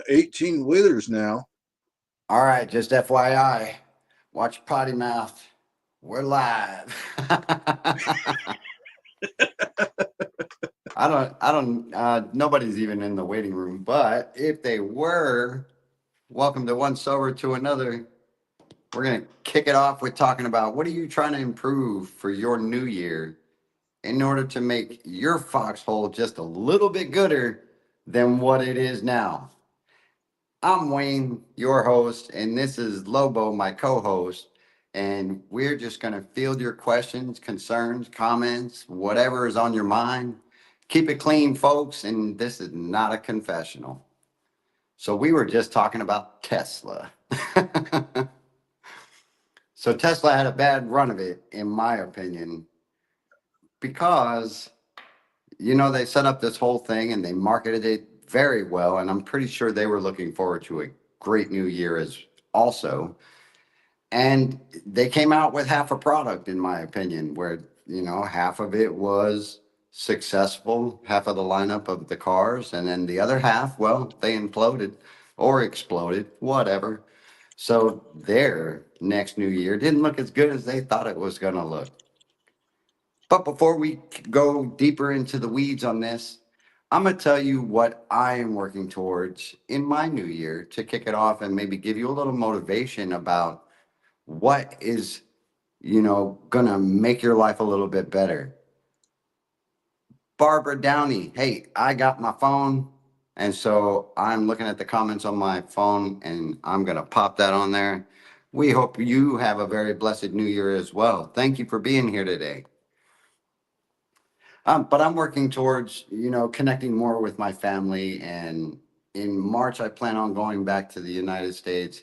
18 withers now. All right, just FYI, watch Potty Mouth. We're live. Nobody's even in the waiting room, but if they were, welcome to One Sober to Another. We're going to kick it off with talking about what are you trying to improve for your new year in order to make your foxhole just a little bit gooder than what it is now. I'm Wayne, your host, and this is Lobo, my co host. And we're just going to field your questions, concerns, comments, whatever is on your mind. Keep it clean, folks. And this is not a confessional. So, we were just talking about Tesla. So, Tesla had a bad run of it, in my opinion, because, they set up this whole thing and they marketed it very well. And I'm pretty sure they were looking forward to a great new year as also. And they came out with half a product, in my opinion, where, half of it was successful, half of the lineup of the cars. And then the other half, well, they imploded or exploded, whatever. So their next new year didn't look as good as they thought it was going to look. But before we go deeper into the weeds on this, I'm going to tell you what I am working towards in my new year to kick it off and maybe give you a little motivation about what is, going to make your life a little bit better. Barbara Downey, hey, I got my phone. And so I'm looking at the comments on my phone and I'm going to pop that on there. We hope you have a very blessed new year as well. Thank you for being here today. But I'm working towards, connecting more with my family. And in March, I plan on going back to the United States.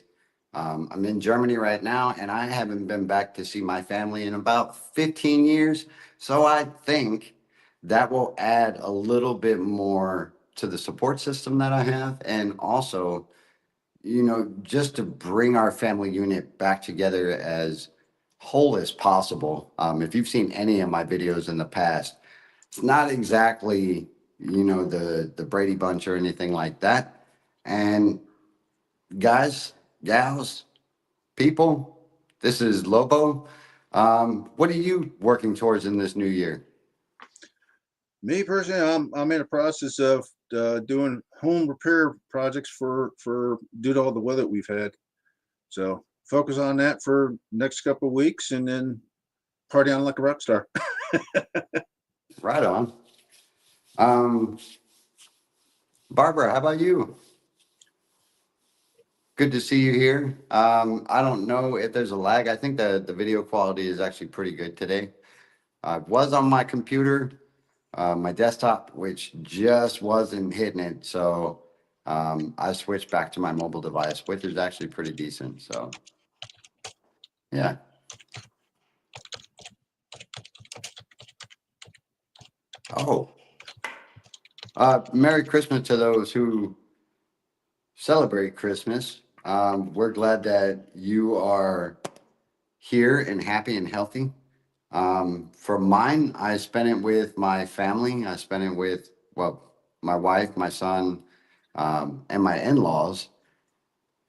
I'm in Germany right now, and I haven't been back to see my family in about 15 years. So I think that will add a little bit more to the support system that I have. And also, just to bring our family unit back together as whole as possible. If you've seen any of my videos in the past, it's not exactly, the Brady Bunch or anything like that. And guys, gals, people, this is Lobo. What are you working towards in this new year? Me personally, I'm in a process of doing home repair projects for due to all the weather we've had. So focus on that for next couple of weeks, and then party on like a rock star. Right on. Barbara, how about you? Good to see you here. I don't know if there's a lag. I think the video quality is actually pretty good today. I was on my computer, my desktop, which just wasn't hitting it. So I switched back to my mobile device, which is actually pretty decent. So, yeah. Oh, Merry Christmas to those who celebrate Christmas. We're glad that you are here and happy and healthy. For mine, I spent it with my family. I spent it with, well, my wife, my son, and my in-laws.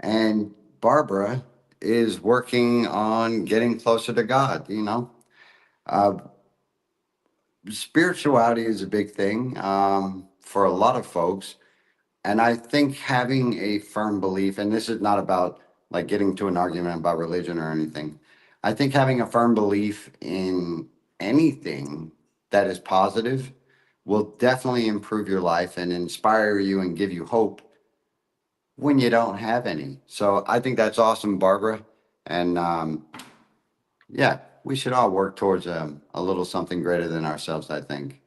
And Barbara is working on getting closer to God, Uh, Spirituality is a big thing for a lot of folks. And I think having a firm belief, and this is not about like getting to an argument about religion or anything. I think having a firm belief in anything that is positive will definitely improve your life and inspire you and give you hope when you don't have any. So I think that's awesome, Barbara. And yeah, we should all work towards a little something greater than ourselves, I think.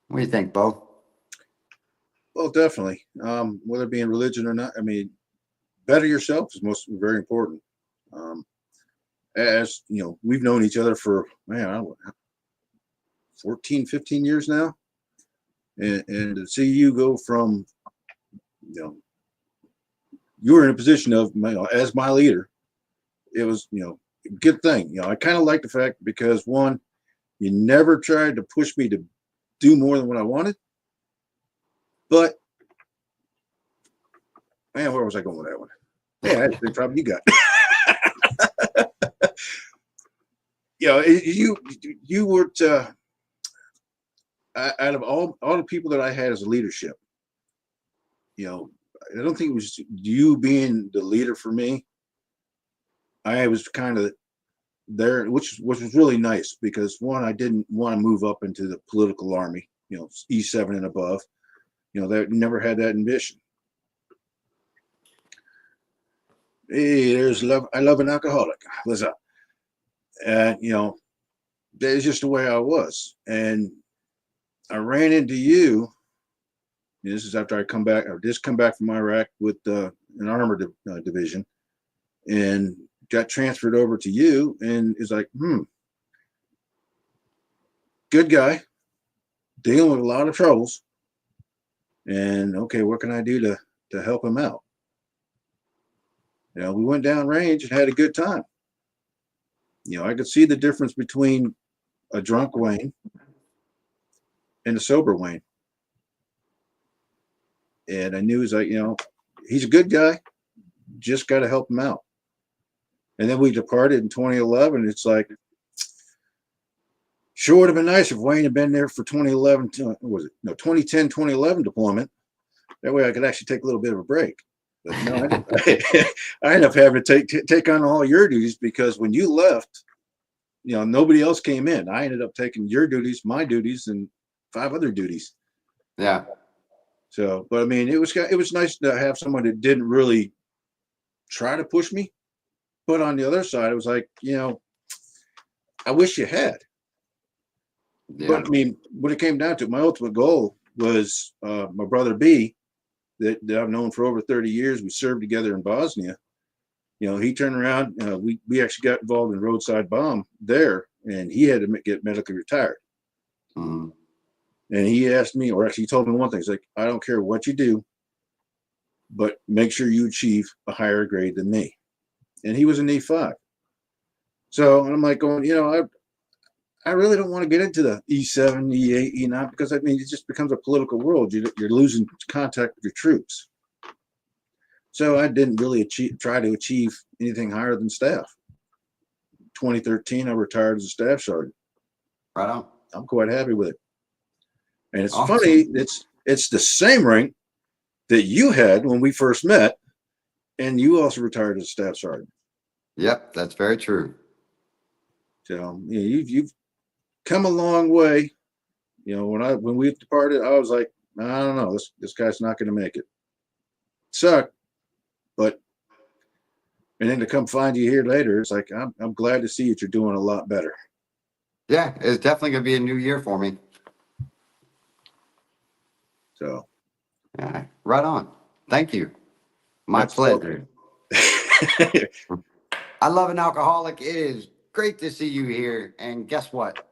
What do you think, Bo? Well, definitely. Whether it be in religion or not, I mean, better yourself is most very important. Um, as you know, we've known each other for, man, I don't know, 14, 15 years now. And to see you go from, you were in a position of, as my leader, it was, a good thing. I kind of like the fact because one, you never tried to push me to do more than what I wanted, but Man, where was I going with that one? Yeah, that's the problem you got. You were out of all the people that I had as a leadership. I don't think it was you being the leader for me. I was kind of there, which was really nice because one, I didn't want to move up into the political army, E7 and above. That never had that ambition. Hey, there's love. I love an alcoholic. What's up? And that's just the way I was. And I ran into you. This is after I just come back from Iraq with an armored division, and got transferred over to you. And it's like, good guy, dealing with a lot of troubles. And okay, what can I do to help him out? We went down range and had a good time. I could see the difference between a drunk Wayne and a sober Wayne. And I knew he's a good guy, just got to help him out. And then we departed in 2011. It's like, sure would have been nice if Wayne had been there for 2011, 2010, 2011 deployment. That way I could actually take a little bit of a break. But no, I ended up having to take on all your duties because when you left, nobody else came in. I ended up taking your duties, my duties, and 5 other duties. Yeah. So, but I mean, it was nice to have someone that didn't really try to push me. But on the other side, it was like, I wish you had. Yeah. But I mean, when it came down to it, my ultimate goal was my brother B, that I've known for over 30 years. We served together in Bosnia. He turned around. We actually got involved in a roadside bomb there, and he had to get medically retired. Mm-hmm. And he asked me, or actually he told me one thing. He's like, I don't care what you do, but make sure you achieve a higher grade than me. And he was an E5. So I'm like going, I really don't want to get into the E7, E8, E9 because I mean it just becomes a political world. You're losing contact with your troops. So I didn't really try to achieve anything higher than staff. 2013, I retired as a staff sergeant. Right on. I'm quite happy with it. And it's Awesome. funny, it's the same rank that you had when we first met, and you also retired as a staff sergeant. Yep, that's very true. So you've come a long way. When we departed, I was like, I don't know, this guy's not going to make it. Sucked, but and then to come find you here later, it's like I'm glad to see that you're doing a lot better. Yeah, it's definitely gonna be a new year for me. So, Yeah, right on. Thank you. My pleasure. I love an alcoholic. It is great to see you here. And guess what?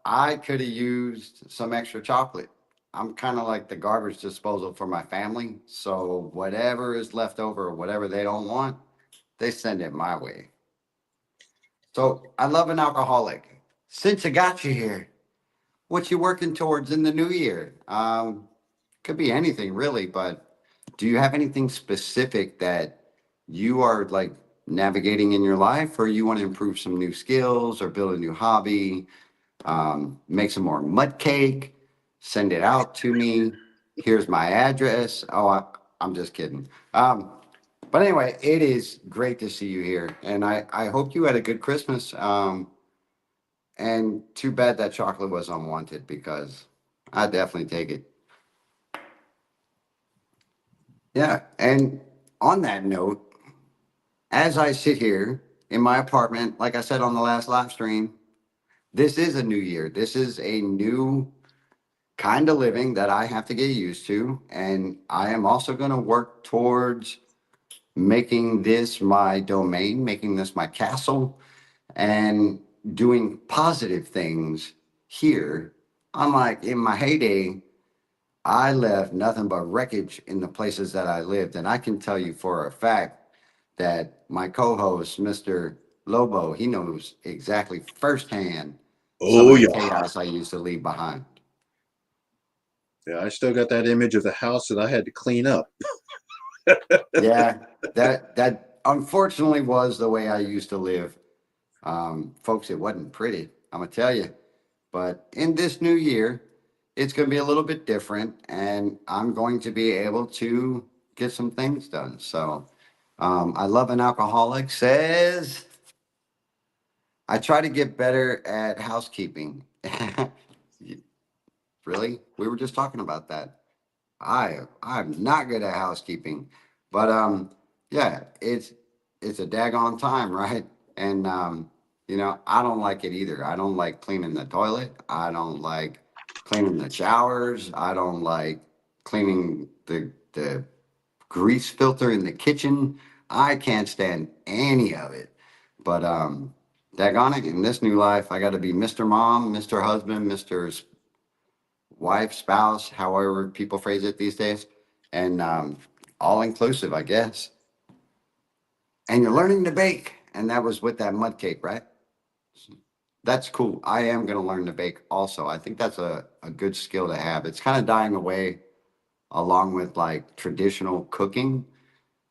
I could have used some extra chocolate. I'm kind of like the garbage disposal for my family. So whatever is left over, or whatever they don't want, they send it my way. So I love an alcoholic. Since I got you here, what you working towards in the new year? Could be anything really, but do you have anything specific that you are like navigating in your life, or you want to improve some new skills or build a new hobby, make some more mud cake, send it out to me. Here's my address. Oh, I'm just kidding. But anyway, it is great to see you here, and I hope you had a good Christmas. And too bad that chocolate was unwanted because I definitely take it. Yeah. And on that note, as I sit here in my apartment, like I said on the last live stream, this is a new year. This is a new kind of living that I have to get used to. And I am also going to work towards making this my domain, making this my castle, and doing positive things here. Unlike in my heyday, I left nothing but wreckage in the places that I lived. And I can tell you for a fact that my co-host, Mr. Lobo, he knows exactly firsthand some Oh of the yeah, chaos I used to leave behind. yeah. I still got that image of the house that I had to clean up. Yeah, that unfortunately was the way I used to live. Folks, it wasn't pretty, I'm gonna tell you. But in this new year, it's gonna be a little bit different, and I'm going to be able to get some things done. So, I love an alcoholic says I try to get better at housekeeping. Really? We were just talking about that. I'm not good at housekeeping, but yeah, it's a daggone time, right? And I don't like it either. I don't like cleaning the toilet. I don't like cleaning the showers. I don't like cleaning the grease filter in the kitchen. I can't stand any of it. But daggone it, in this new life, I got to be Mr. Mom, Mr. Husband, Mr. Wife, spouse, however people phrase it these days, and all inclusive, I guess. And you're learning to bake, and that was with that mud cake, right? That's cool. I am going to learn to bake also. I think that's a good skill to have. It's kind of dying away along with like traditional cooking.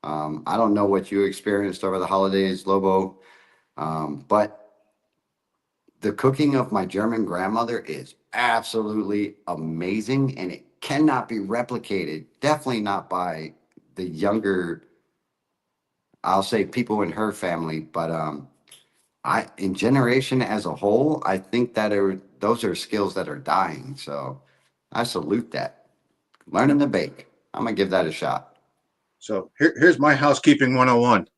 I don't know what you experienced over the holidays, Lobo, but the cooking of my German grandmother is absolutely amazing and it cannot be replicated. Definitely not by the younger, I'll say people in her family, but in generation as a whole, I think that those are skills that are dying. So I salute that. Learning to bake. I'm gonna give that a shot. So here's my housekeeping 101.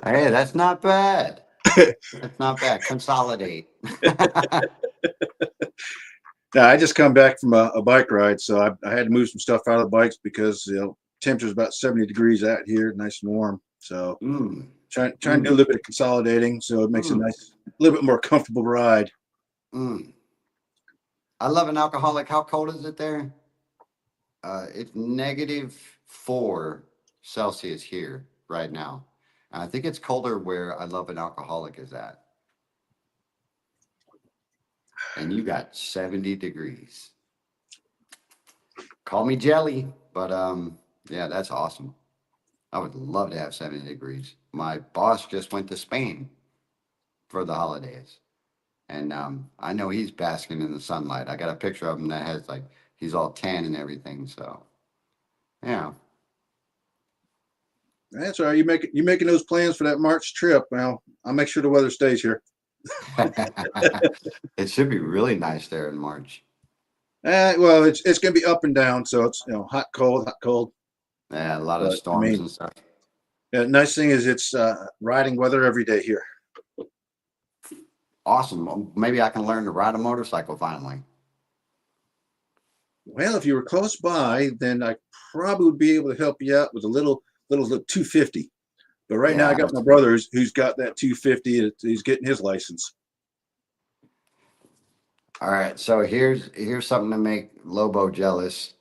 Hey, that's not bad. That's not bad. Consolidate. Now, I just come back from a bike ride, so I had to move some stuff out of the bikes because temperature's about 70 degrees out here, nice and warm. So Mm, trying to do a mm, little bit of consolidating, so it makes a mm, nice, a little bit more comfortable ride. mm. I love an alcoholic. How cold is it there? It's -4 Celsius here right now. And I think it's colder where I love an alcoholic is at. And you got 70 degrees. Call me jelly, but yeah, that's awesome. I would love to have 70 degrees. My boss just went to Spain for the holidays. And I know he's basking in the sunlight. I got a picture of him that has like he's all tan and everything. So yeah. That's all right. You making those plans for that March trip? Well, I'll make sure the weather stays here. It should be really nice there in March. Well, it's going to be up and down, so it's hot, cold, hot, cold. Yeah, a lot of But I storms mean, and stuff. the nice thing is it's riding weather every day here. Awesome. Well, maybe I can learn to ride a motorcycle finally. Well, if you were close by, then I probably would be able to help you out with a little 250. But right now, I Yeah. got my brother who's got that 250. He's getting his license. All right. So here's something to make Lobo jealous.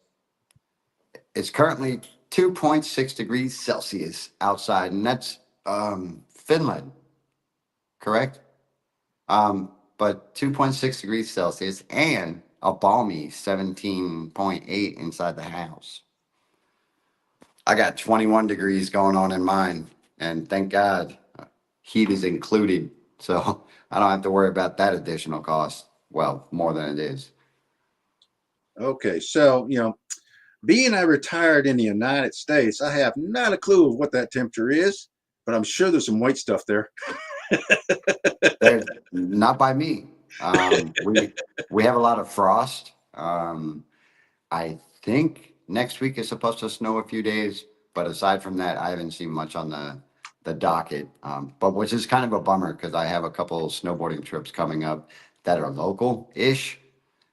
It's currently 2.6 degrees Celsius outside, and that's Finland, correct? But 2.6 degrees Celsius and a balmy 17.8 inside the house. I got 21 degrees going on in mine, and thank God heat is included. So I don't have to worry about that additional cost. Well, more than it is. Okay, so being I retired in the United States, I have not a clue of what that temperature is, but I'm sure there's some white stuff there. There's not by me. We have a lot of frost. I think next week is supposed to snow a few days, but aside from that, I haven't seen much on the docket. But which is kind of a bummer because I have a couple snowboarding trips coming up that are local-ish,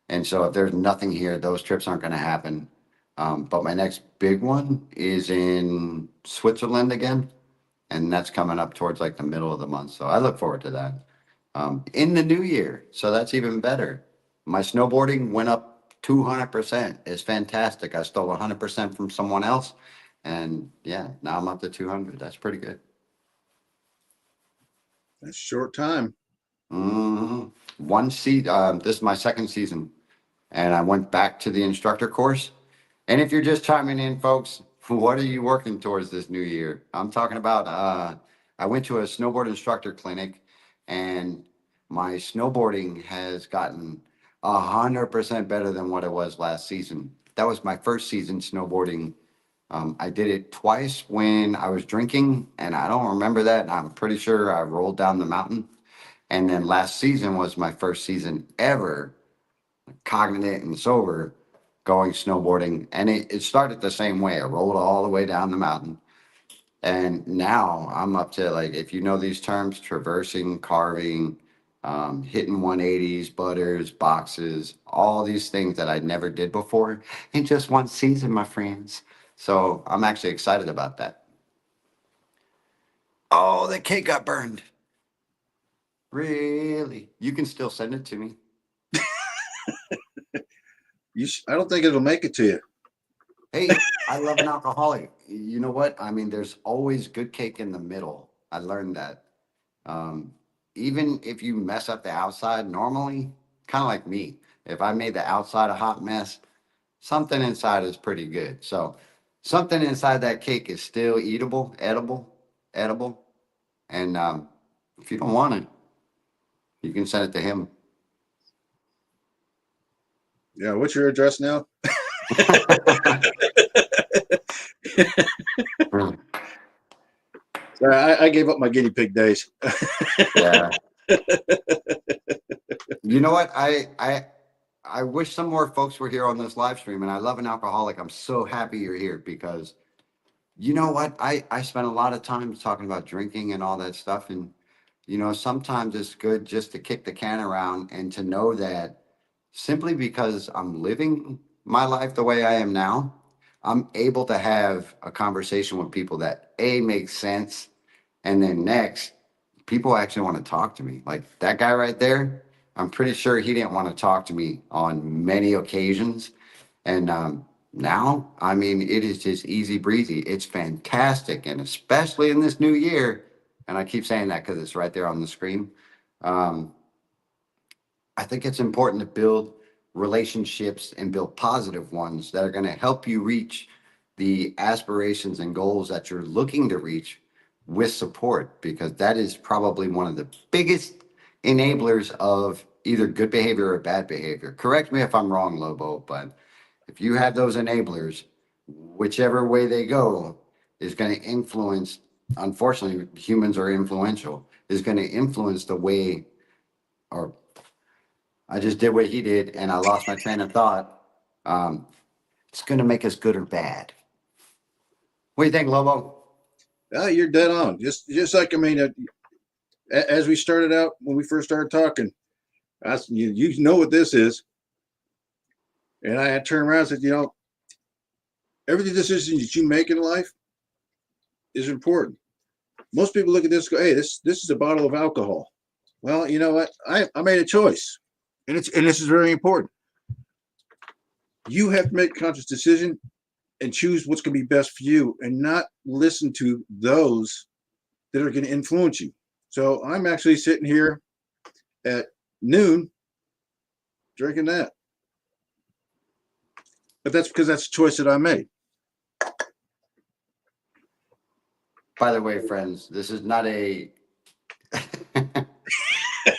and so if there's nothing here, those trips aren't going to happen. But my next big one is in Switzerland again, and that's coming up towards like the middle of the month. So I look forward to that in the new year. So that's even better. My snowboarding went up 200%. It's fantastic. I stole 100% from someone else. And yeah, now I'm up to 200. That's pretty good. That's a short time. One seat. This is my second season. and I went back to the instructor course. And if you're just chiming in, folks, what are you working towards this new year? I'm talking about, I went to a snowboard instructor clinic, and my snowboarding has gotten 100% better than what it was last season. That was my first season snowboarding. I did it twice when I was drinking, and I don't remember that. I'm pretty sure I rolled down the mountain. And then last season was my first season ever, cognizant and sober, going snowboarding. And it started the same way. I rolled all the way down the mountain. And now I'm up to, like, if you know these terms, traversing, carving, hitting 180s, butters, boxes, all these things that I never did before in just one season, my friends. So I'm actually excited about that. Oh, the cake got burned. Really? You can still send it to me. I don't think it'll make it to you. Hey, I love an alcoholic. You know what? I mean, there's always good cake in the middle. I learned that. Um, Even if you mess up the outside normally, kind of like me, if I made the outside a hot mess, something inside is pretty good. So something inside that cake is still eatable, edible. And if you don't want it, you can send it to him. Yeah, what's your address now? Sorry, I gave up my guinea pig days. Yeah. You know what? I wish some more folks were here on this live stream, and I love an alcoholic. I'm so happy you're here because you know what? I spent a lot of time talking about drinking and all that stuff. And, sometimes it's good just to kick the can around and to know that simply because I'm living my life the way I am now, I'm able to have a conversation with people that A, makes sense. And then next, people actually want to talk to me. Like that guy right there, I'm pretty sure he didn't want to talk to me on many occasions. And now, I mean, it is just easy breezy. It's fantastic. And especially in this new year, and I keep saying that because it's right there on the screen. Um, I think it's important to build relationships and build positive ones that are going to help you reach the aspirations and goals that you're looking to reach with support, because that is probably one of the biggest enablers of either good behavior or bad behavior. Correct me if I'm wrong, Lobo, but if you have those enablers, whichever way they go is going to influence, unfortunately, humans are influential, is going to influence the way, or I just did what he did and I lost my train of thought. Um, it's going to make us good or bad. What do you think, Lobo? Oh, you're dead on. Just like, I mean, as we started out when we first started talking, you know what this is, and I had turned around and said, every decision that you make in life is important. Most people look at this and go, hey, this is a bottle of alcohol. Well, you know what? I made a choice, and this is very important. You have to make a conscious decision and choose what's going to be best for you, and not listen to those that are going to influence you. So I'm actually sitting here at noon drinking that, but that's because that's a choice that I made. By the way, friends, this is not a.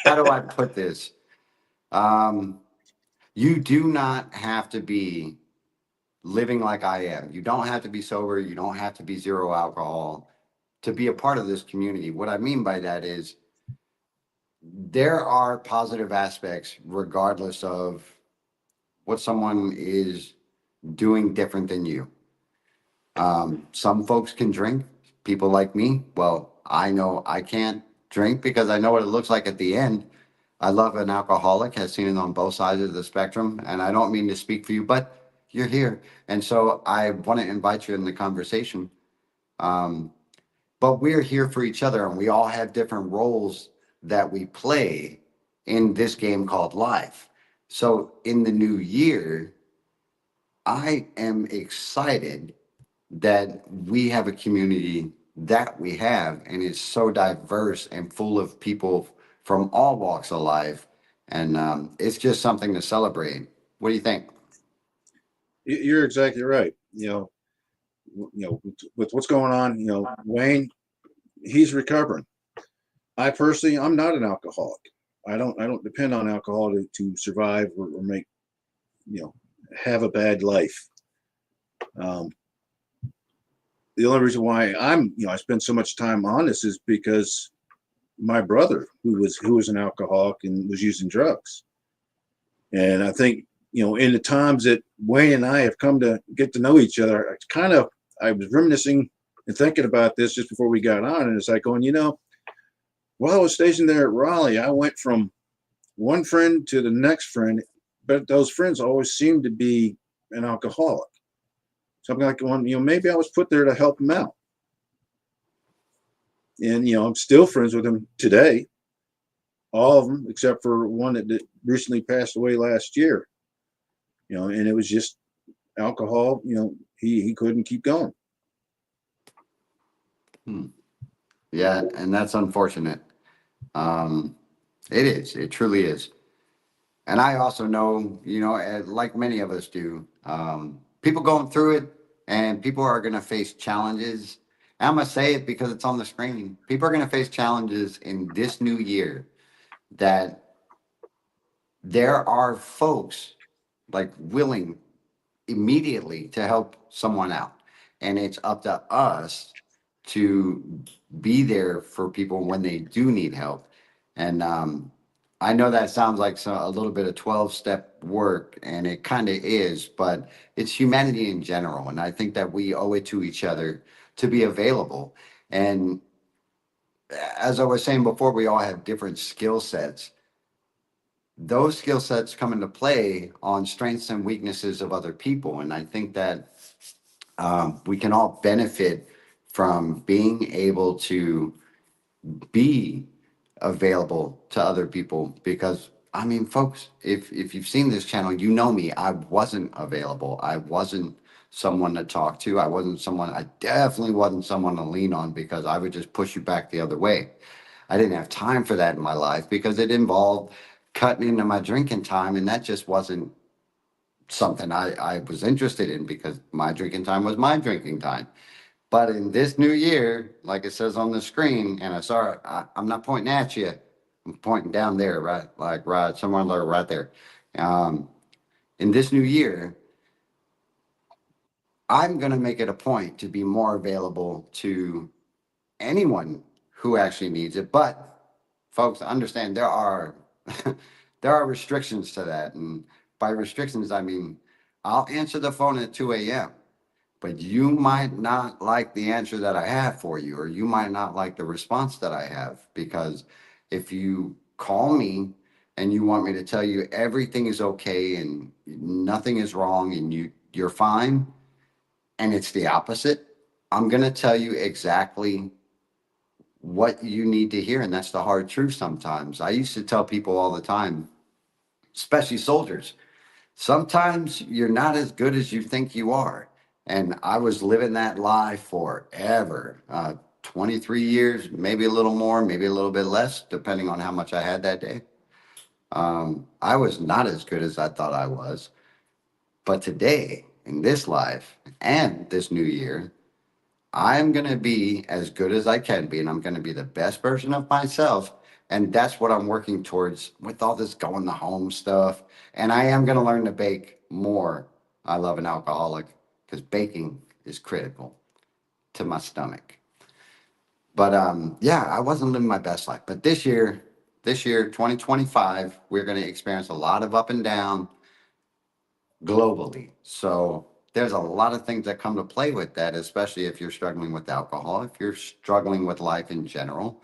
How do I put this? Um, you do not have to be living like I am. You don't have to be sober. You don't have to be zero alcohol to be a part of this community. What I mean by that is there are positive aspects regardless of what someone is doing different than you. Some folks can drink. People like me, well, I know I can't drink because I know what it looks like at the end. I love an alcoholic, has seen it on both sides of the spectrum. And I don't mean to speak for you, but you're here. And so I want to invite you in the conversation. Um, but we're here for each other, and we all have different roles that we play in this game called life. So in the new year, I am excited that we have a community that we have, and it's so diverse and full of people from all walks of life. And it's just something to celebrate. What do you think? You're exactly right. With what's going on, Wayne, he's recovering. I personally, I'm not an alcoholic. I don't depend on alcohol to survive or make, you know, have a bad life. Um, the only reason why I spend so much time on this is because my brother, who was an alcoholic and was using drugs, and I think, in the times that Wayne and I have come to get to know each other, I was reminiscing and thinking about this just before we got on, and it's like going, while I was stationed there at Raleigh, I went from one friend to the next friend, but those friends always seemed to be an alcoholic. Something like, one, maybe I was put there to help them out. And, I'm still friends with them today, all of them, except for one that recently passed away last year, and it was just alcohol. He couldn't keep going. Hmm. Yeah, and that's unfortunate. Um, it is. It truly is. And I also know, like many of us do, people going through it, and people are going to face challenges. And I'm going to say it because it's on the screen. People are going to face challenges in this new year that there are folks like willing immediately to help someone out. And it's up to us to be there for people when they do need help. And I know that sounds like a little bit of 12-step work, and it kind of is, but it's humanity in general. And I think that we owe it to each other to be available. And as I was saying before, we all have different skill sets. Those skill sets come into play on strengths and weaknesses of other people. And I think that we can all benefit from being able to be available to other people, because I mean, folks, if you've seen this channel, you know me. I wasn't available. I wasn't someone to talk to. I definitely wasn't someone to lean on, because I would just push you back the other way. I didn't have time for that in my life because it involved cutting into my drinking time, and that just wasn't something I was interested in, because my drinking time was my drinking time. But in this new year, like it says on the screen, and I'm not pointing at you. I'm pointing down there, right? Like right somewhere there, right there. Um, in this new year, I'm going to make it a point to be more available to anyone who actually needs it. But folks, understand there are there are restrictions to that, and by restrictions, I mean I'll answer the phone at 2 a.m., but you might not like the answer that I have for you, or you might not like the response that I have, because if you call me and you want me to tell you everything is okay and nothing is wrong and you're fine, and it's the opposite, I'm going to tell you exactly what you need to hear. And that's the hard truth sometimes. I used to tell people all the time, especially soldiers, sometimes you're not as good as you think you are. And I was living that lie forever. 23 years, maybe a little more, maybe a little bit less, depending on how much I had that day. I was not as good as I thought I was. But today, in this life and this new year, I'm going to be as good as I can be, and I'm going to be the best version of myself. And that's what I'm working towards with all this going to home stuff. And I am going to learn to bake more. I love an alcoholic, because baking is critical to my stomach. But yeah, I wasn't living my best life. But this year, 2025, we're going to experience a lot of up and down globally. So there's a lot of things that come to play with that, especially if you're struggling with alcohol, if you're struggling with life in general.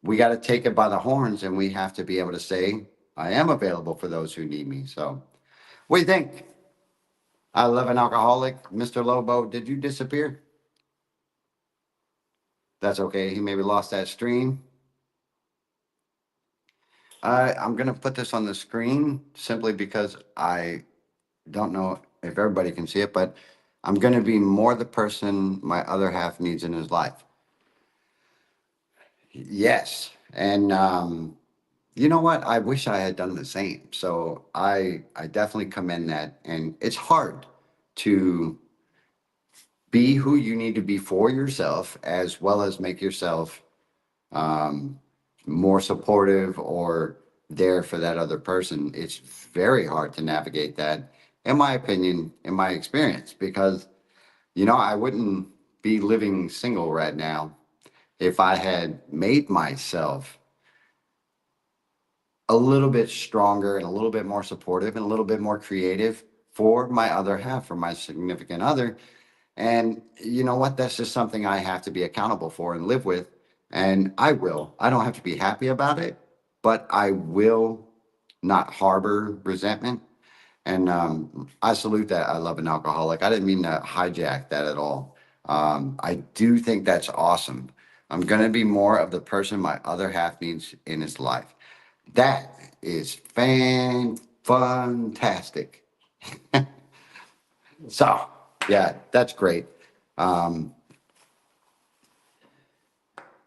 We got to take it by the horns, and we have to be able to say, I am available for those who need me. So what do you think? I love an alcoholic. Mr. Lobo, did you disappear? That's okay. He maybe lost that stream. I'm going to put this on the screen simply because I don't know if everybody can see it, but I'm going to be more the person my other half needs in his life. Yes. And you know what? I wish I had done the same. So I definitely commend that. And it's hard to be who you need to be for yourself, as well as make yourself um, more supportive or there for that other person. It's very hard to navigate that, in my opinion, in my experience, because, I wouldn't be living single right now if I had made myself a little bit stronger and a little bit more supportive and a little bit more creative for my other half, for my significant other. And you know what? That's just something I have to be accountable for and live with. And I will. I don't have to be happy about it, but I will not harbor resentment. And I salute that. I love an alcoholic. I didn't mean to hijack that at all. I do think that's awesome. I'm going to be more of the person my other half needs in his life. That is fantastic. So, yeah, that's great. Um,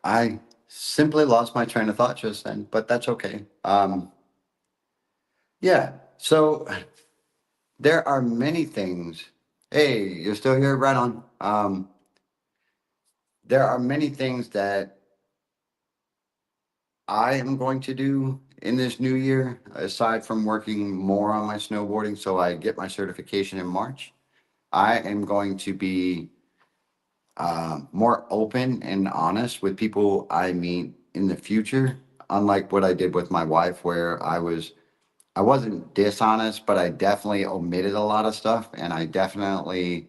I simply lost my train of thought just then, but that's okay. Yeah, so there are many things. Hey, you're still here? Right on. There are many things that I am going to do in this new year, aside from working more on my snowboarding. So I get my certification in March. I am going to be more open and honest with people I meet in the future, unlike what I did with my wife, where I wasn't dishonest, but I definitely omitted a lot of stuff, and I definitely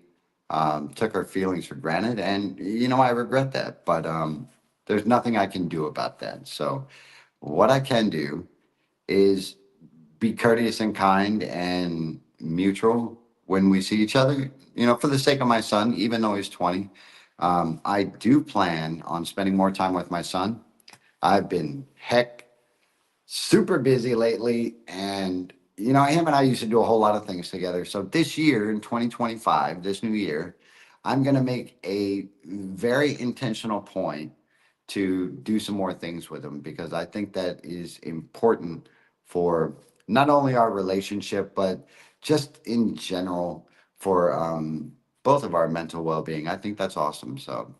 took her feelings for granted, and I regret that, but there's nothing I can do about that. So what I can do is be courteous and kind and mutual when we see each other. For the sake of my son, even though he's 20, I do plan on spending more time with my son. I've been super busy lately, and him and I used to do a whole lot of things together. So this year in 2025, this new year, I'm going to make a very intentional point to do some more things with him, because I think that is important for not only our relationship, but just in general for both of our mental well-being. I think that's awesome. So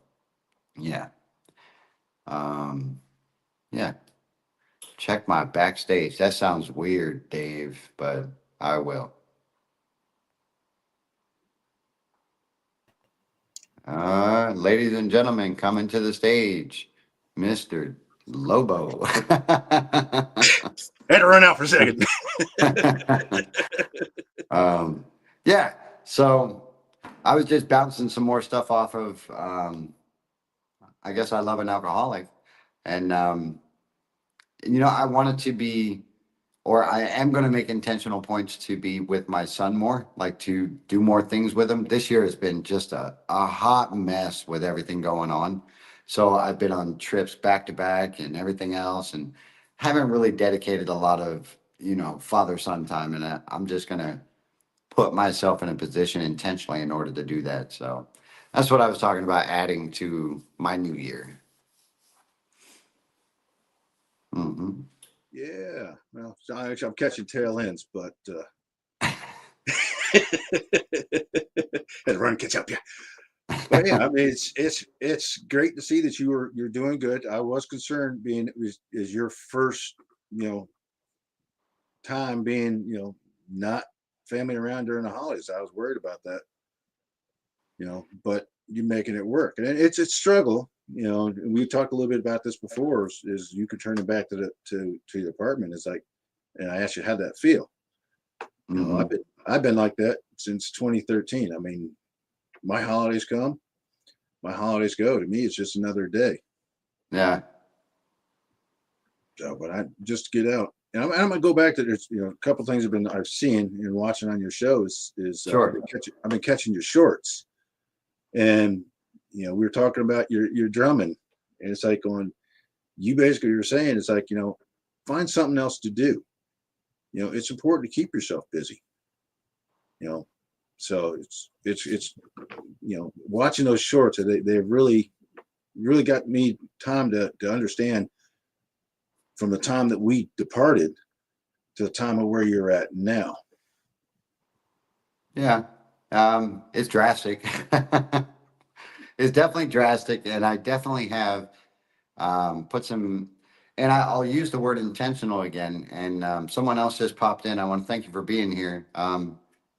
yeah. um yeah, check my backstage. That sounds weird, Dave, but I will. Ladies and gentlemen, coming to the stage, Mr. Lobo. Had to run out for a second. um, yeah, so I was just bouncing some more stuff off of, I guess I love an alcoholic. And, I wanted to be, or I am going to make intentional points to be with my son more, like to do more things with him. This year has been just a hot mess with everything going on. So I've been on trips back to back and everything else, and haven't really dedicated a lot of, father son time. And I'm just going to put myself in a position intentionally in order to do that. So that's what I was talking about adding to my new year. Hmm. Yeah. Well, so actually, I'm catching tail ends, but had to run and catch up. Yeah. But yeah, I mean, it's great to see that you're doing good. I was concerned being it was is your first, you know, time being, not family around during the holidays. I was worried about that, but you're making it work, and it's a struggle. And we talked a little bit about this before. Is you could turn it back to the apartment. It's like, and I asked you how that feel. Hmm. I've been like that since 2013. I mean, my holidays come, my holidays go. To me, it's just another day. Yeah, So, but I just get out, and I'm gonna go back to this. A couple things I've seen and watching on your shows is sure. I've been catching your shorts, and we were talking about your drumming, and it's like going, you basically you're saying it's like find something else to do. It's important to keep yourself busy. You know, so it's watching those shorts. They really got me time to understand from the time that we departed to the time of where you're at now. Yeah. It's drastic. It's definitely drastic. And I definitely have put some, and I'll use the word intentional again. And someone else just popped in. I want to thank you for being here.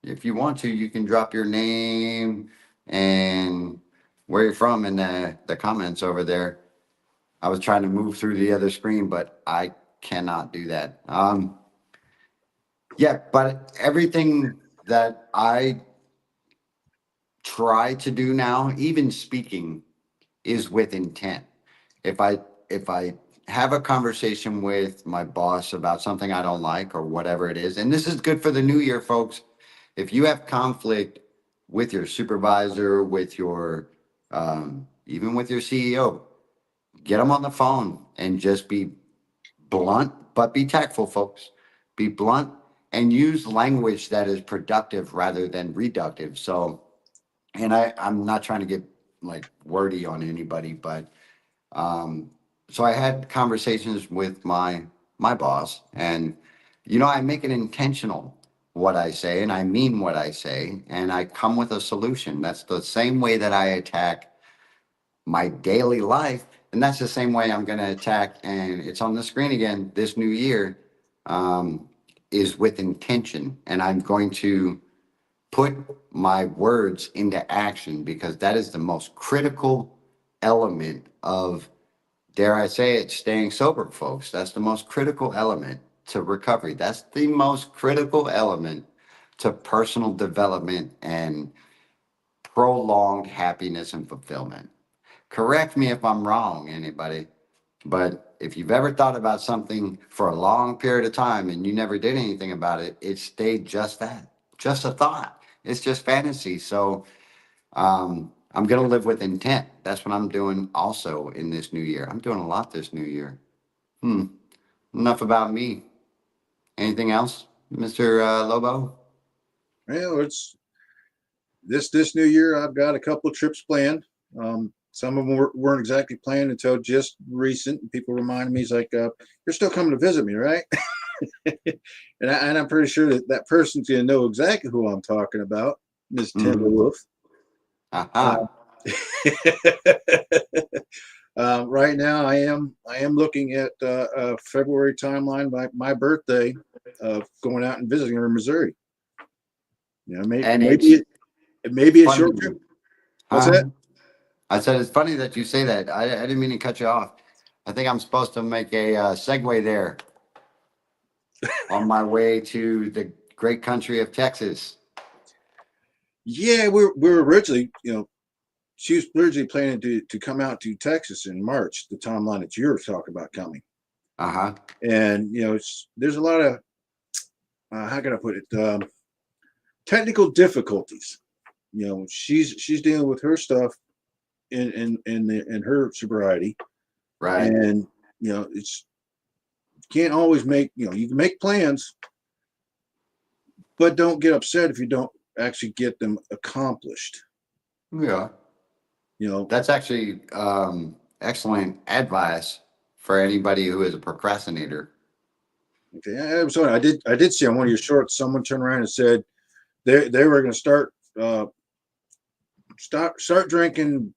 If you want to, you can drop your name and where you're from in the comments over there. I was trying to move through the other screen, but I cannot do that. Yeah, but everything that I try to do now, even speaking, is with intent. If I have a conversation with my boss about something I don't like or whatever it is, and this is good for the new year, folks. If you have conflict with your supervisor, with your even with your CEO, get them on the phone and just be blunt, but be tactful, folks. Be blunt and use language that is productive rather than reductive. So, and I'm not trying to get like wordy on anybody, but so I had conversations with my boss, and I make it intentional what I say, and I mean what I say, and I come with a solution. That's the same way that I attack my daily life, and that's the same way I'm going to attack. And it's on the screen again. This new year is with intention, and I'm going to put my words into action because that is the most critical element of, dare I say it, staying sober, folks. That's the most critical element to recovery. That's the most critical element to personal development and prolonged happiness and fulfillment. Correct me if I'm wrong, anybody, but if you've ever thought about something for a long period of time and you never did anything about it, it stayed just that, just a thought. It's just fantasy. So I'm going to live with intent. That's what I'm doing also in this new year. I'm doing a lot this new year. Enough about me. Anything else, Mr. Lobo? Well, it's this new year. I've got a couple of trips planned. Some of them weren't exactly planned until just recent. People reminded me, "It's like you're still coming to visit me, right?" and I'm pretty sure that person's going to know exactly who I'm talking about, Miss Timberwolf. Aha. Right now, I am looking at a February timeline by my birthday of going out and visiting her in Missouri. And Maybe maybe a funny. short trip. What's that? I said it's funny that you say that. I didn't mean to cut you off. I think I'm supposed to make a segue there on my way to the great country of Texas. Yeah, we're originally, she was originally planning to come out to Texas in March, the timeline that you're talking about coming. Uh-huh. And there's a lot of how can I put it, technical difficulties. She's dealing with her stuff in her sobriety, Right. and it's can't always make you can make plans, but don't get upset if you don't actually get them accomplished. Yeah. You That's actually excellent advice for anybody who is a procrastinator. Okay, I'm sorry. I did see on one of your shorts someone turned around and said they were going to start drinking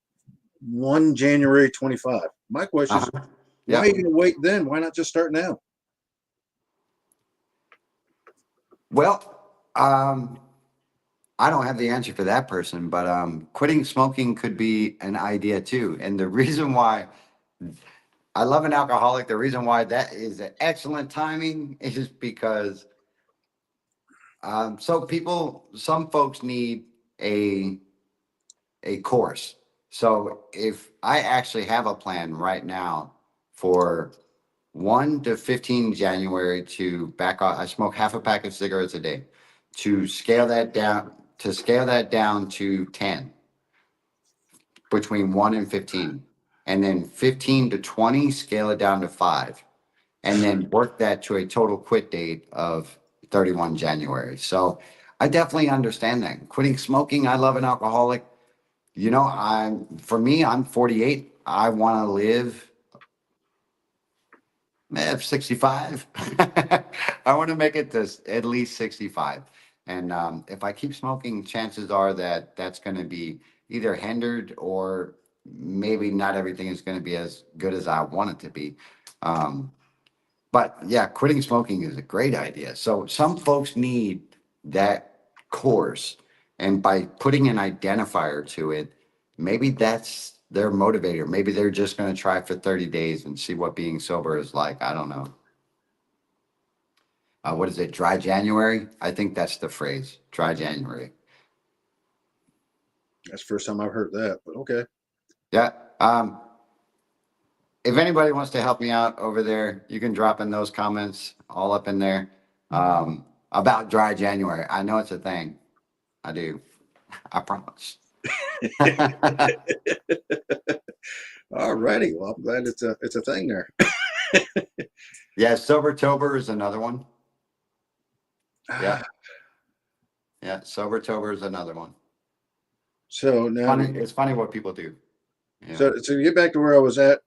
1 January 25. My question is, Uh-huh. why are Yeah. you going to wait then? Why not just start now? Well, I don't have the answer for that person, but quitting smoking could be an idea too. And the reason why I love an alcoholic, the reason why that is an excellent timing is because some folks need a course. So if I actually have a plan right now for 1 to 15 January to back off, I smoke half a pack of cigarettes a day, to scale that down to 10, between 1 and 15, and then 15 to 20, scale it down to 5, and then work that to a total quit date of 31 January. So I definitely understand that. Quitting smoking, I love an alcoholic. For me, I'm 48. I want to live Man, 65. I want to make it to at least 65. And if I keep smoking, chances are that that's going to be either hindered or maybe not everything is going to be as good as I want it to be. Um, but yeah, quitting smoking is a great idea. So some folks need that course. And by putting an identifier to it, maybe that's their motivator. Maybe they're just going to try for 30 days and see what being sober is like. I don't know. What is it? Dry January? I think that's the phrase. Dry January. That's the first time I've heard that, but okay. Yeah. If anybody wants to help me out over there, you can drop in those comments all up in there about Dry January. I know it's a thing. I do. I promise. All righty. Well, I'm glad it's a thing there. Yeah, Sobertober is another one. Yeah, yeah, Sobertober is another one. So now, Funny, it's funny what people do. Yeah. so to get back to where I was at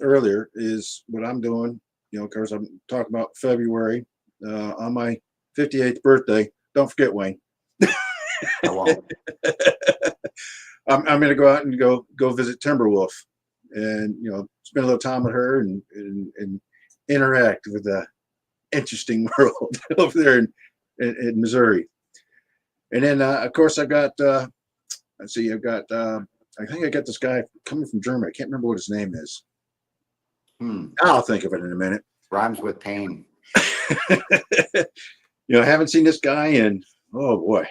earlier is what I'm doing. You know, of course, I'm talking about February on my 58th birthday. Don't forget, Wayne. I won't. I'm going to go out and go visit Timberwolf, and you know, spend a little time with her and interact with the interesting world over there in Missouri. And then, of course, I got let's see, I've got I think I got this guy coming from Germany. I can't remember what his name is. I'll think of it in a minute. Rhymes with pain. You know, I haven't seen this guy in, oh boy,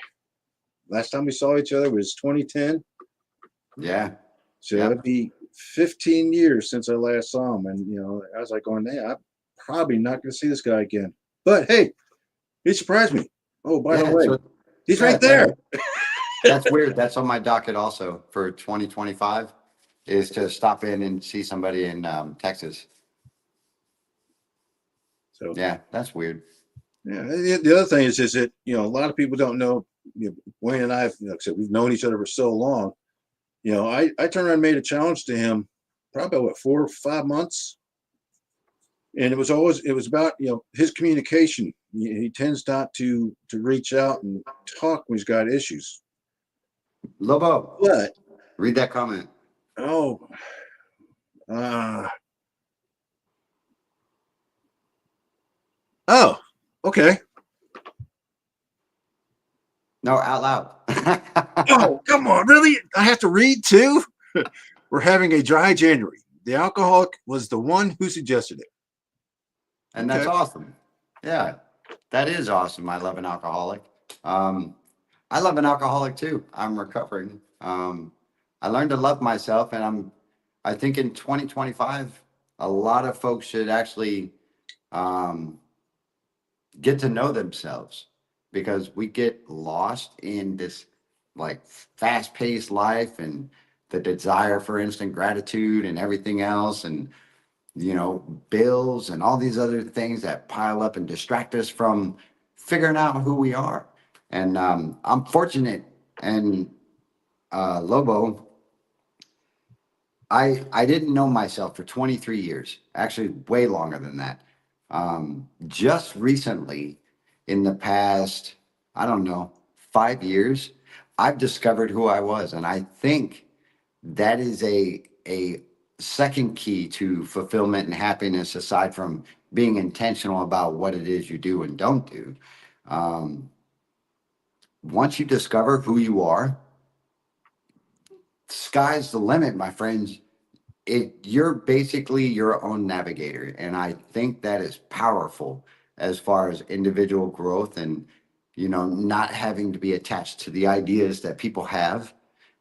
last time we saw each other was 2010. Yeah. So Yep. it'd be 15 years since I last saw him. And, you know, I was like going, hey, I'm probably not going to see this guy again. But hey, he surprised me. Oh, by the Yeah, way, so he's yeah, right there. that's weird. That's on my docket also for 2025 is to stop in and see somebody in Texas. So, Yeah, that's weird. yeah. The other thing is that, you know, a lot of people don't know, you know, Wayne and I, you know, like I said, we've known each other for so long. You know, I turned around and made a challenge to him probably what 4 or 5 months, and it was about, you know, his communication. He tends not to reach out and talk when he's got issues. Lobo, But read that comment. oh, uh, oh, okay. No, out loud. Oh, come on, really? I have to read too. We're having a dry January. The alcoholic was the one who suggested it. And that's Okay. awesome. Yeah, that is awesome. I love an alcoholic. Um, I love an alcoholic too. I'm recovering. I learned to love myself, and I think in 2025, a lot of folks should actually um, get to know themselves because we get lost in this like fast paced life and the desire for instant gratitude and everything else. And you know, bills and all these other things that pile up and distract us from figuring out who we are. And I'm fortunate, and Lobo, I didn't know myself for 23 years, actually way longer than that. Just recently, in the past, I don't know, 5 years, I've discovered who I was, and I think that is a second key to fulfillment and happiness aside from being intentional about what it is you do and don't do. Um, Once you discover who you are, sky's the limit, my friends. You're basically your own navigator, and I think that is powerful as far as individual growth and not having to be attached to the ideas that people have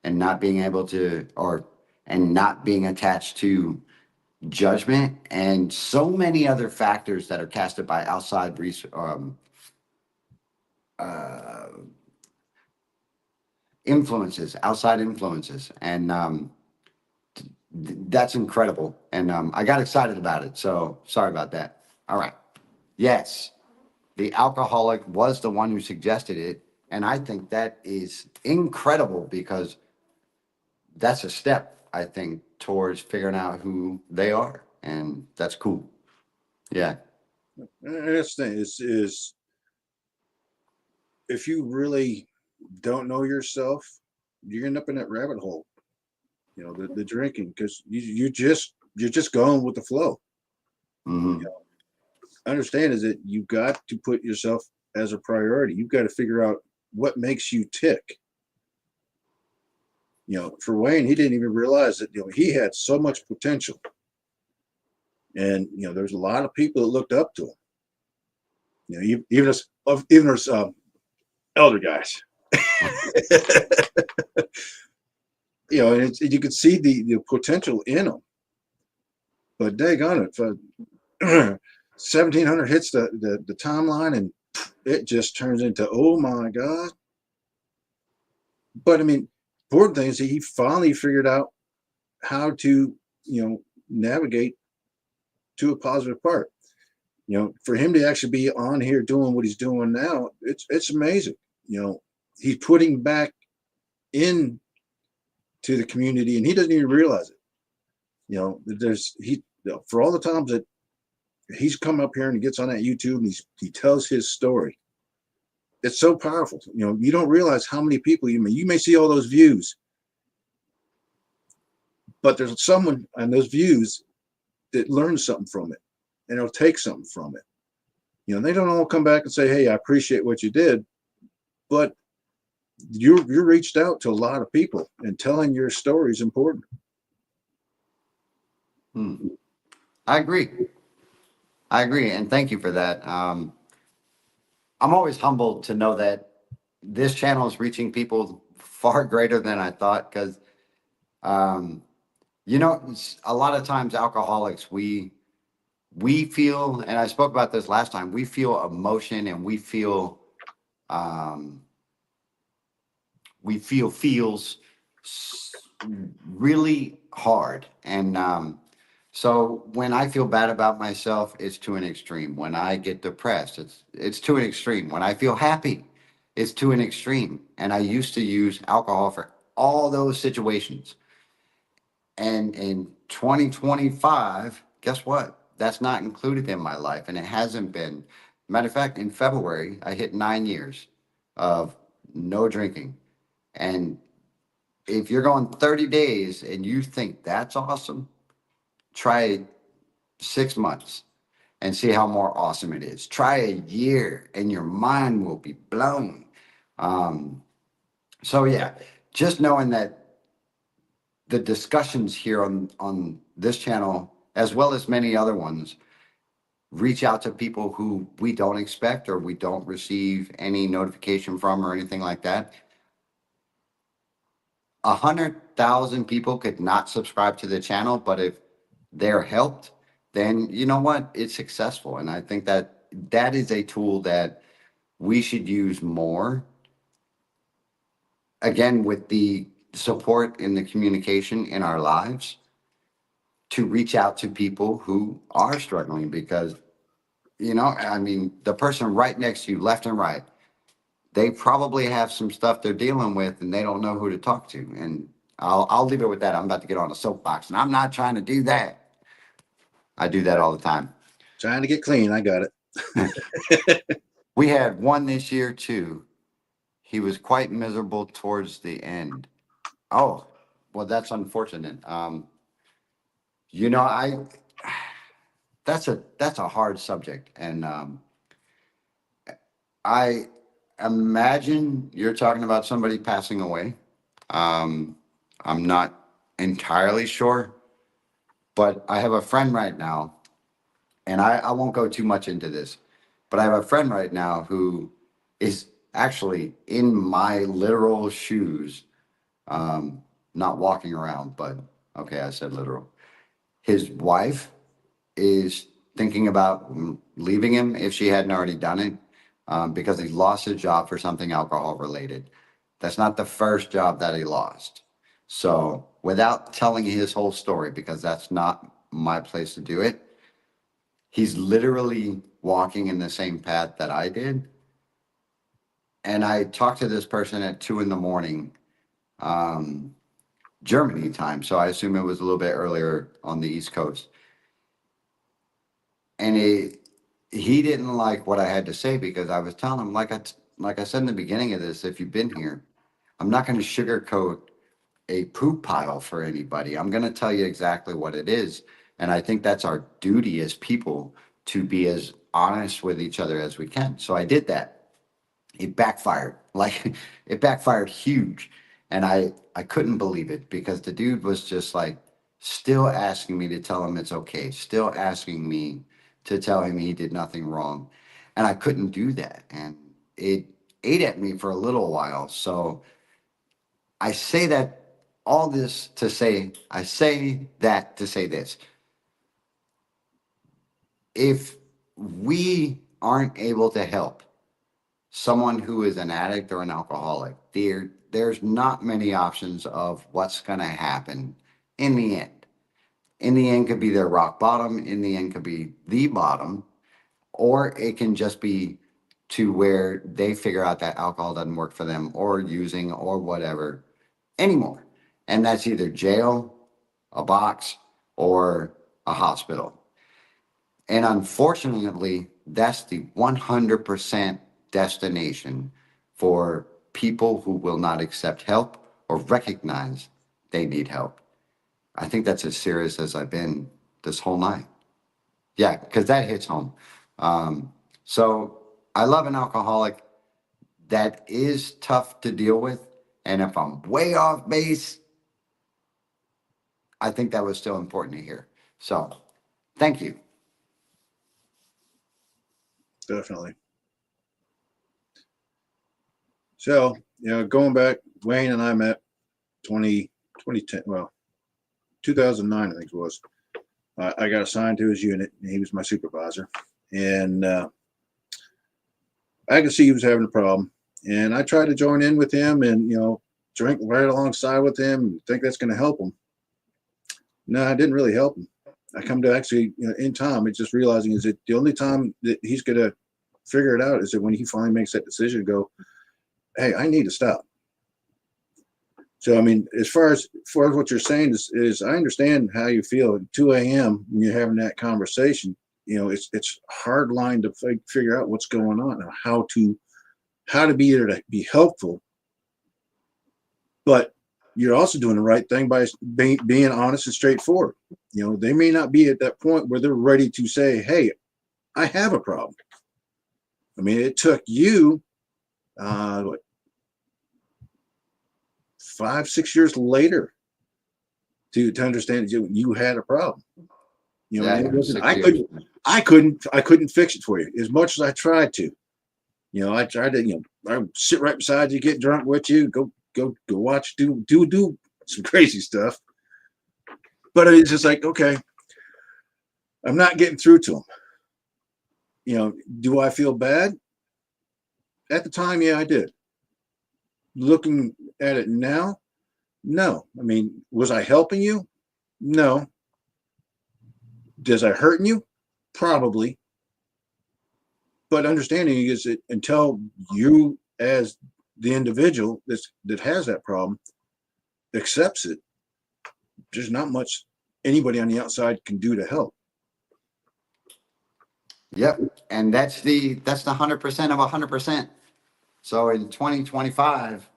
and not being able to or and not being attached to judgment and so many other factors that are casted by outside uh, influences, outside influences, and that's incredible. And I got excited about it, so sorry about that. All right, yes, the alcoholic was the one who suggested it, and I think that is incredible because that's a step I think towards figuring out who they are, and that's cool. Yeah. And that's the thing is if you really don't know yourself, you end up in that rabbit hole. You know, the drinking because you're just going with the flow. You Hmm. know, understand is that you got to put yourself as a priority. You've got to figure out what makes you tick. You know, for Wayne, he didn't even realize that he had so much potential, and there's a lot of people that looked up to him. Even as elder guys. And you could see the potential in him. But daggone it, for 1700 hits the timeline, and it just turns into oh my god. But I mean, important thing is he finally figured out how to navigate to a positive part. For him to actually be on here doing what he's doing now, it's amazing. He's putting back in to the community, and he doesn't even realize it. There's he for all the times that he's come up here and he gets on that YouTube and he tells his story. It's so powerful. You don't realize how many people you may see all those views, but there's someone on those views that learns something from it, and it'll take something from it. They don't all come back and say, "Hey, I appreciate what you did," but you reached out to a lot of people, and telling your story is important. Hmm. I agree. I agree. And thank you for that. I'm always humbled to know that this channel is reaching people far greater than I thought. Because, um, a lot of times alcoholics, we feel, and I spoke about this last time, we feel emotion and um, we feel feels really hard. And so when I feel bad about myself, it's to an extreme. When I get depressed, it's to an extreme. When I feel happy, it's to an extreme. And I used to use alcohol for all those situations. And in 2025, guess what? That's not included in my life, and it hasn't been. Matter of fact, in February, I hit 9 years of no drinking. And if you're going 30 days and you think that's awesome, try 6 months and see how more awesome it is. Try a year and your mind will be blown. Um, so yeah, just knowing that the discussions here on this channel, as well as many other ones, reach out to people who we don't expect or we don't receive any notification from or anything like that. 100,000 people could not subscribe to the channel, but if they're helped, then you know what? It's successful. And I think that that is a tool that we should use more. Again, with the support and the communication in our lives to reach out to people who are struggling because, I mean, the person right next to you, left and right, they probably have some stuff they're dealing with and they don't know who to talk to. And I'll leave it with that. I'm about to get on a soapbox and I'm not trying to do that. I do that all the time. Trying to get clean, I got it. We had one this year too. He was quite miserable towards the end. Oh, well, that's unfortunate. I that's a hard subject, and I imagine you're talking about somebody passing away. Um, I'm not entirely sure, but I have a friend right now, and I won't go too much into this, but I have a friend right now who is actually in my literal shoes, not walking around, but okay, I said literal. His wife is thinking about leaving him if she hadn't already done it, because he lost his job for something alcohol related. That's not the first job that he lost. So, without telling his whole story, because that's not my place to do it, he's literally walking in the same path that I did. And I talked to this person at 2 in the morning, um, Germany time. So I assume it was a little bit earlier on the East Coast. and he didn't like what I had to say because I was telling him, like I said in the beginning of this, if you've been here, I'm not going to sugarcoat a poop pile for anybody. I'm going to tell you exactly what it is. And I think that's our duty as people to be as honest with each other as we can. So I did that. It backfired. Like it backfired huge. And I couldn't believe it because the dude was just like still asking me to tell him it's okay, still asking me to tell him he did nothing wrong. And I couldn't do that. And it ate at me for a little while. So I say that all this to say, I say that to say this. If we aren't able to help someone who is an addict or an alcoholic, there's not many options of what's going to happen in the end. In the end, could be their rock bottom. In the end, could be the bottom, or it can just be to where they figure out that alcohol doesn't work for them, or using, or whatever anymore. And that's either jail, a box, or a hospital. And unfortunately, that's the 100% destination for people who will not accept help or recognize they need help. I think that's as serious as I've been this whole night. Yeah, because that hits home. So I love an alcoholic. That is tough to deal with. And if I'm way off base, I think that was still important to hear. So thank you. Definitely. So, going back, Wayne and I met 2010, well, 2009, I think it was. I got assigned to his unit, and he was my supervisor. And I could see he was having a problem. And I tried to join in with him and, drink right alongside with him and think that's going to help him. No, I didn't really help him. I come to actually, in time, it's just realizing is that the only time that he's going to figure it out is that when he finally makes that decision to go, hey, I need to stop. So, I mean, as far as what you're saying is I understand how you feel at 2 a.m. when you're having that conversation. It's hard line to figure out what's going on and how to be there to be helpful. But you're also doing the right thing by being honest and straightforward. They may not be at that point where they're ready to say, hey, I have a problem. I mean, it took you, what, 5, 6 years later to understand that you had a problem. Yeah, And it wasn't, 6 years. I couldn't fix it for you as much as I tried to. I tried to, I would sit right beside you, get drunk with you, go watch, do some crazy stuff. But it's just like, okay, I'm not getting through to him. Do I feel bad? At the time, yeah, I did. Looking at it now, no. I mean, was I helping you? No. Does I hurting you? Probably. But understanding is that until you, as the individual that has that problem, accepts it, there's not much anybody on the outside can do to help. Yep. And that's the 100% of 100%. So in 2025,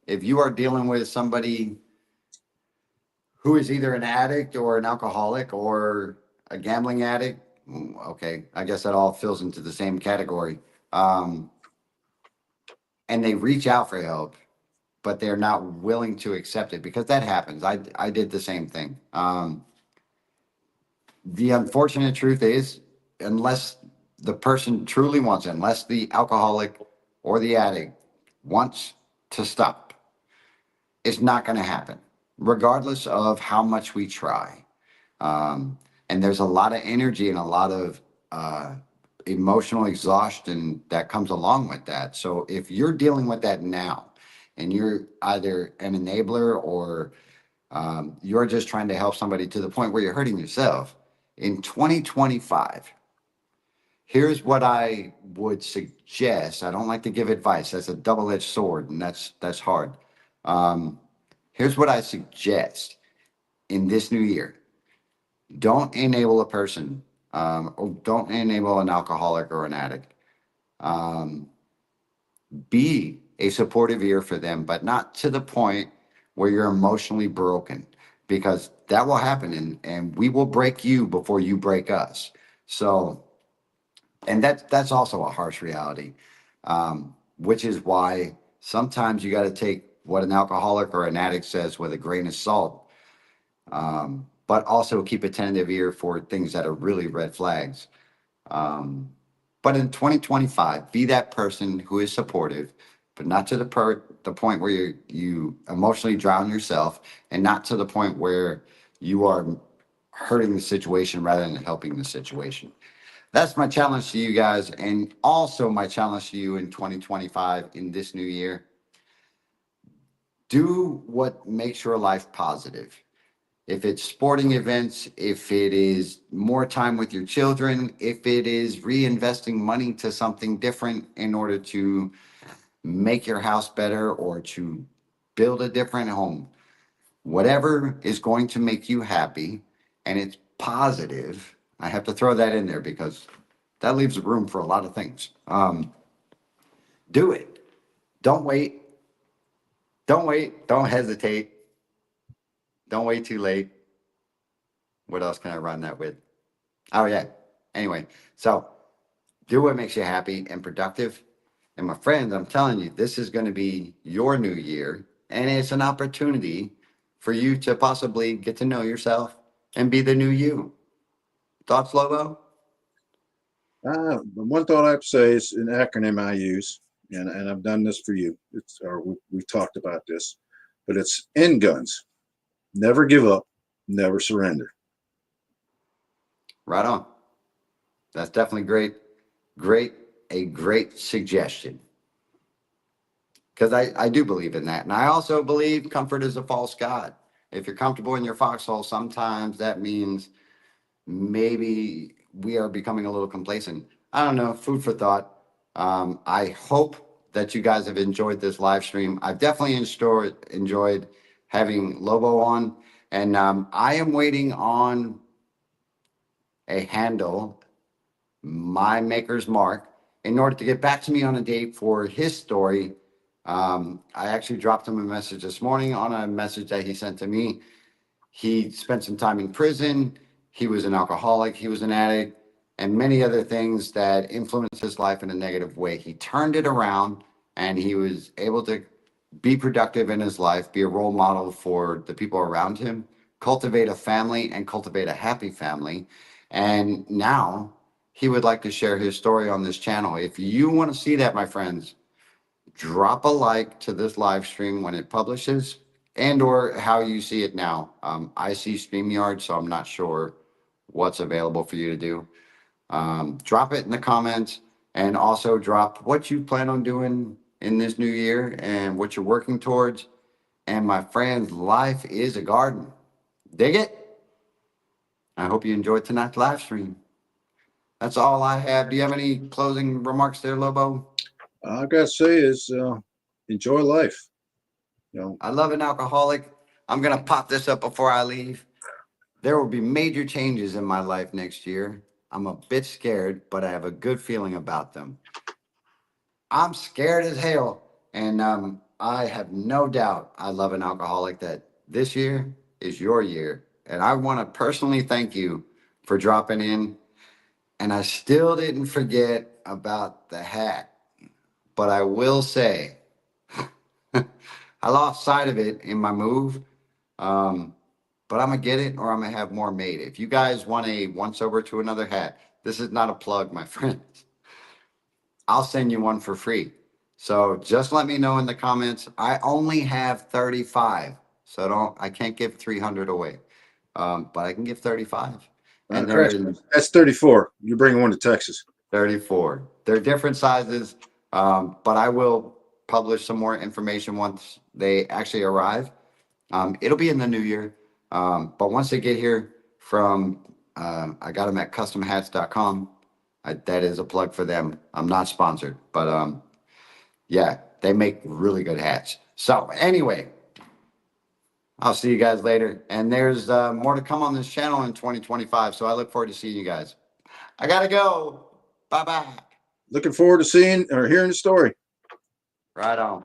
if you are dealing with somebody who is either an addict or an alcoholic or a gambling addict, okay, I guess that all fills into the same category. And they reach out for help, but they're not willing to accept it because that happens. I did the same thing. The unfortunate truth is, unless the person truly wants it, unless the alcoholic or the addict wants to stop, it's not going to happen, regardless of how much we try. And there's a lot of energy and a lot of emotional exhaustion that comes along with that. So if you're dealing with that now, and you're either an enabler or you're just trying to help somebody to the point where you're hurting yourself, in 2025, here's what I would suggest. I don't like to give advice. That's a double-edged sword, and that's hard. Here's what I suggest in this new year. Don't enable a person or don't enable an alcoholic or an addict. Um, be a supportive ear for them, but not to the point where you're emotionally broken, because that will happen, and we will break you before you break us. So, and that's also a harsh reality, which is why sometimes you got to take what an alcoholic or an addict says with a grain of salt, but also keep a tentative ear for things that are really red flags. Um, but in 2025, be that person who is supportive, but not to the point where you emotionally drown yourself, and not to the point where you are hurting the situation rather than helping the situation. That's my challenge to you guys, and also my challenge to you in 2025 in this new year. Do what makes your life positive. If it's sporting events, if it is more time with your children, if it is reinvesting money to something different in order to make your house better or to build a different home, whatever is going to make you happy and it's positive. I have to throw that in there because that leaves room for a lot of things. Do it. Don't wait. Don't wait. Don't hesitate. Don't wait too late. What else can I run that with? Oh, yeah. Anyway, so do what makes you happy and productive. And my friends, I'm telling you, this is going to be your new year. And it's an opportunity for you to possibly get to know yourself and be the new you. Thoughts, Lobo? The one thought I have to say is an acronym I use, and I've done this for you. We've talked about this, but it's N guns. Never give up, never surrender. Right on. That's definitely great. Great. A great suggestion. Because I do believe in that. And I also believe comfort is a false god. If you're comfortable in your foxhole, sometimes that means maybe we are becoming a little complacent. I don't know. Food for thought. I hope that you guys have enjoyed this live stream. I've definitely enjoyed having Lobo on. And I am waiting on a handle, my maker's mark, in order to get back to me on a date for his story. I actually dropped him a message this morning on a message that he sent to me. He spent some time in prison. He was an alcoholic. He was an addict, and many other things that influenced his life in a negative way. He turned it around, and he was able to be productive in his life, be a role model for the people around him, cultivate a family, and cultivate a happy family. And now he would like to share his story on this channel. If you want to see that, my friends, drop a like to this live stream when it publishes, and or how you see it now. I see StreamYard, so I'm not sure what's available for you to do. Drop it in the comments, and also drop what you plan on doing in this new year and what you're working towards. And my friends, life is a garden. Dig it? I hope you enjoyed tonight's live stream. That's all I have. Do you have any closing remarks there, Lobo? All I gotta say is enjoy life. You know, I love an alcoholic. I'm going to pop this up before I leave. There will be major changes in my life next year. I'm a bit scared, but I have a good feeling about them. I'm scared as hell. And I have no doubt I love an alcoholic that this year is your year. And I want to personally thank you for dropping in. And I still didn't forget about the hat. But I will say, I lost sight of it in my move. Um, but I'm gonna get it, or I'm gonna have more made. If you guys want a once over to another hat, this is not a plug, my friends. I'll send you one for free. So just let me know in the comments. I only have 35, so I can't give 300 away, but I can give 35. And they're Crash, in that's 34. You're bringing one to Texas. 34. They're different sizes, but I will publish some more information once they actually arrive. It'll be in the new year. But once they get here from, I got them at customhats.com. That is a plug for them. I'm not sponsored, but yeah, they make really good hats. So anyway, I'll see you guys later. And there's more to come on this channel in 2025. So I look forward to seeing you guys. I gotta go. Bye bye. Looking forward to seeing or hearing the story. Right on.